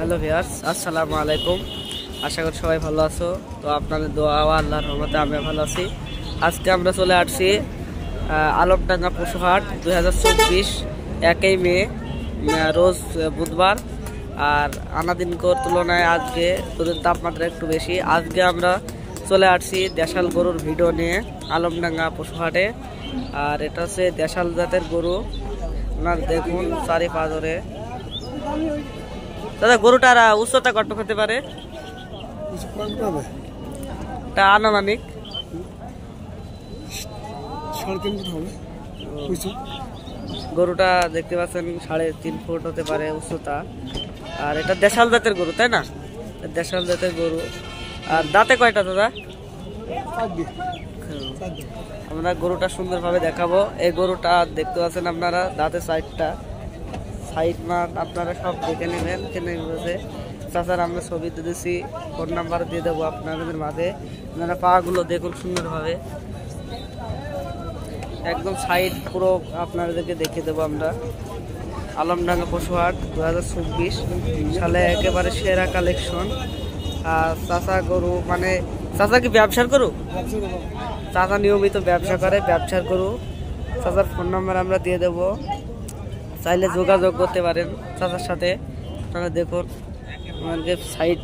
Hello viewers, আসসালামু আলাইকুম। আশা করি সবাই ভালো আছো। তো আপনাদের দোয়া ও আল্লাহর রহমতে আমি ভালো আছি। আজকে আমরা চলে আসছি আলমডাঙ্গা পশুহাট 2024 1 মে, রোজ বুধবার। আর আনাদিনকর তুলনায় আজকে দুধের তাপমাত্রা একটু বেশি। আজকে আমরা চলে আসছি দেশাল গরুর ভিডিও নিয়ে আলমডাঙ্গা পশুহাটে। আর এটা হচ্ছে দেশাল জাতের গরু। আপনার দেখুন চারি পাঁচরে। দাদা, গরুটার উচ্চতা কত হতে পারে? তা আনুমানিক গরুটা দেখতে পাচ্ছেন 3.5 ফুট হতে পারে উচ্চতা। আর এটা দেশাল জাতের গরু, তাই না? দেশাল জাতের গরু। আর দাঁতে কয়টা দাদা? আমরা গরুটা সুন্দরভাবে দেখাবো। এই গরুটা দেখতে পাচ্ছেন আপনারা, দাঁতে সাইড মাঠ আপনারা সব দেখে নেবেন। তাছাড়া আমরা ছবি দিয়েছি, ফোন নাম্বার দিয়ে দেবো আপনাদের মাঝে। আপনারা পাগুলো দেখুন সুন্দরভাবে, একদম সাইড পুরো আপনাদেরকে দেখিয়ে দেবো আমরা। আলমডাঙ্গা পশুহাট 2024 সালে একেবারে সেরা কালেকশন। আর চাচা গরু মানে চাচা কি ব্যবসার গরু? চাচা নিয়মিত ব্যবসা করে, ব্যবসার গরু। চাচার ফোন নাম্বার আমরা দিয়ে দেবো, চাইলে যোগাযোগ করতে পারেন চাচার সাথে। আপনারা দেখুন আমাদের সাইড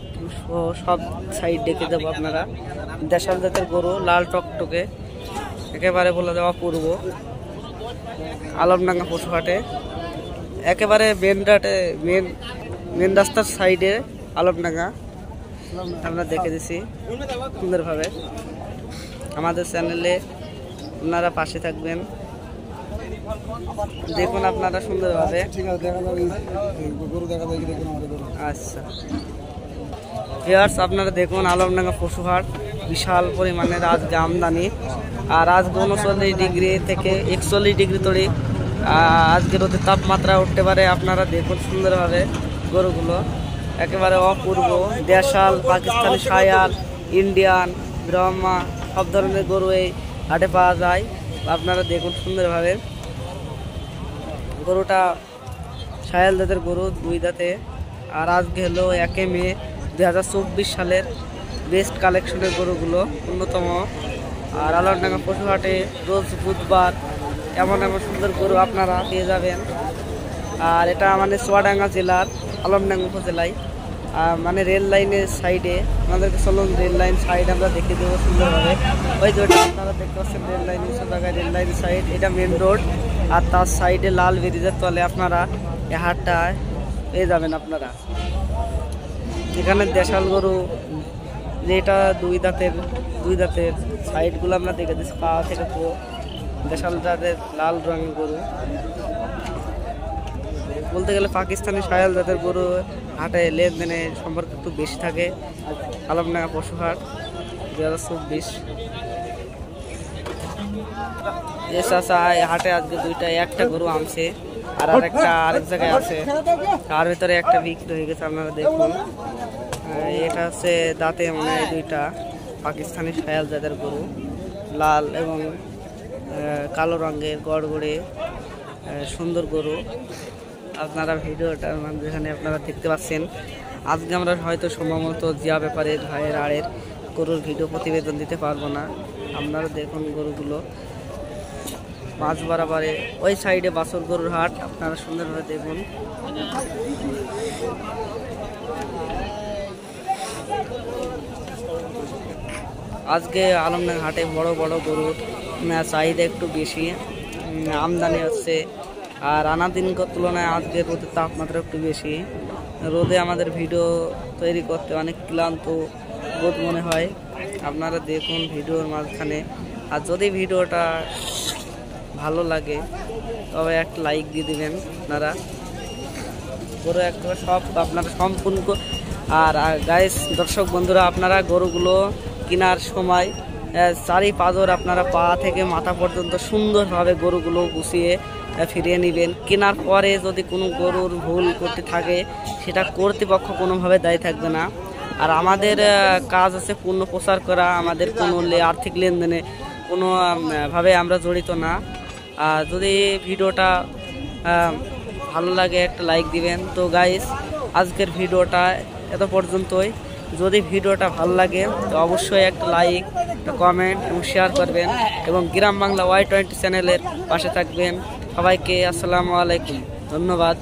সব সাইড দেখে দেবো আপনারা। দেশাল জাতের গরু, লাল টকটকে, একেবারে বলে দেওয়া পূর্ব আলমডাঙ্গা পশুহাটে, একেবারে মেন রাস্তার সাইডে আলমডাঙ্গা। আমরা দেখে দিছি সুন্দরভাবে। আমাদের চ্যানেলে আপনারা পাশে থাকবেন, দেখুন আপনারা সুন্দরভাবে। আচ্ছা ভিউয়ার্স, আপনারা দেখুন আলমডাঙ্গা পশুহাট বিশাল পরিমাণের আজকে আমদানি। আর আজ 39 ডিগ্রি থেকে 41 ডিগ্রি তৈরি আজকে রোদের তাপমাত্রা উঠতে পারে। আপনারা দেখুন সুন্দরভাবে গরুগুলো, একেবারে অপূর্ব। দেশাল, পাকিস্তানি শায়াল, ইন্ডিয়ান, ব্রহ্মা সব ধরনের গরু এই হাটে পাওয়া যায়। আপনারা দেখুন সুন্দরভাবে। গরুটা শায়াল জাতের গরু, 2 দাঁতে। আর আজকে হলো 1 মে 2024 সালের বেস্ট কালেকশনের গরুগুলো, অন্যতম। আর আলমডাঙ্গা পশুহাটে রোজ বুধবার এমন সুন্দর গরু আপনারা পেয়ে যাবেন। আর এটা আমাদের চুয়াডাঙ্গা জেলার আলমডাঙ্গা উপজেলায়, মানে রেল লাইনের সাইডে। আমাদেরকে চলুন রেল লাইন সাইড আমরা দেখে দেবো সুন্দরভাবে। ওই যে আপনারা দেখতে পাচ্ছেন রেল লাইন, উঁচু জায়গায় রেল লাইন সাইড, এটা মেন রোড। আর তার সাইডে লাল ব্রিজের তলে আপনারা এই হাটটা পেয়ে যাবেন আপনারা। এখানে দেশাল গরু যেটা 2 দাঁতের সাইডগুলো আমরা দেখে দিচ্ছি, পা থেকে পুরো দেশাল জাতের লাল রঙের গরু। বলতে গেলে পাকিস্তানি শায়াল জাতের গরু হাটে লেনদেনের সম্পর্ক একটু বেশি থাকে। আলমডাঙ্গা পশুহাট 2024। হাটে আজকে একটা গরু আনছে, আর আরেক জায়গায় আছে। তার ভিতরে একটা বিক্রি হয়ে গেছে, আপনারা দেখুন। এটা হচ্ছে দাঁতে মানে 2টা পাকিস্তানি শায়াল জাতের গরু, লাল এবং কালো রঙের গড়গড়ে সুন্দর গরু। আপনারা ভিডিওটার যেখানে আপনারা দেখতে পাচ্ছেন, আজকে আমরা হয়তো সম্ভবত জিয়া ব্যাপারের ভাইয়ের আড়ের গরুর ভিডিও প্রতিবেদন দিতে পারবো না। আপনারা দেখুন গরুগুলো মাঝ বরাবরে ওই সাইডে বাছুর গরুর হাট, আপনারা সুন্দরভাবে দেখুন। আজকে আলমডাঙ্গা হাটে বড় বড় গরুর চাহিদা একটু বেশি, আমদানি হচ্ছে। আর আনাদিনকার তুলনায় আজকে রোদের তাপমাত্রা একটু বেশি। রোদে আমাদের ভিডিও তৈরি করতে অনেক ক্লান্ত বোধ মনে হয়। আপনারা দেখুন ভিডিওর মাঝখানে। আর যদি ভিডিওটা ভালো লাগে তবে একটা লাইক দিয়ে দেবেন আপনারা। গরু একটা সব আপনারা সম্পূর্ণ। আর গাইস, দর্শক বন্ধুরা, আপনারা গরুগুলো কেনার সময় চারি পাঁচর আপনারা পা থেকে মাথা পর্যন্ত সুন্দরভাবে গরুগুলো গুছিয়ে ফিরিয়ে নেবেন। কেনার পরে যদি কোনো গরুর ভুল করতে থাকে, সেটা কর্তৃপক্ষ কোনোভাবে দায়ী থাকবে না। আর আমাদের কাজ আছে পূর্ণ প্রচার করা, আমাদের কোনো আর্থিক লেনদেনে কোনোভাবে আমরা জড়িত না। যদি ভিডিওটা ভালো লাগে একটা লাইক দিবেন। তো গাইস, আজকের ভিডিওটা এত পর্যন্তই। যদি ভিডিওটা ভালো লাগে তো অবশ্যই একটা লাইক, একটা কমেন্ট এবং শেয়ার করবেন এবং গ্রাম বাংলা Y20 চ্যানেলের পাশে থাকবেন। সবাইকে আসসালামু আলাইকুম, ধন্যবাদ।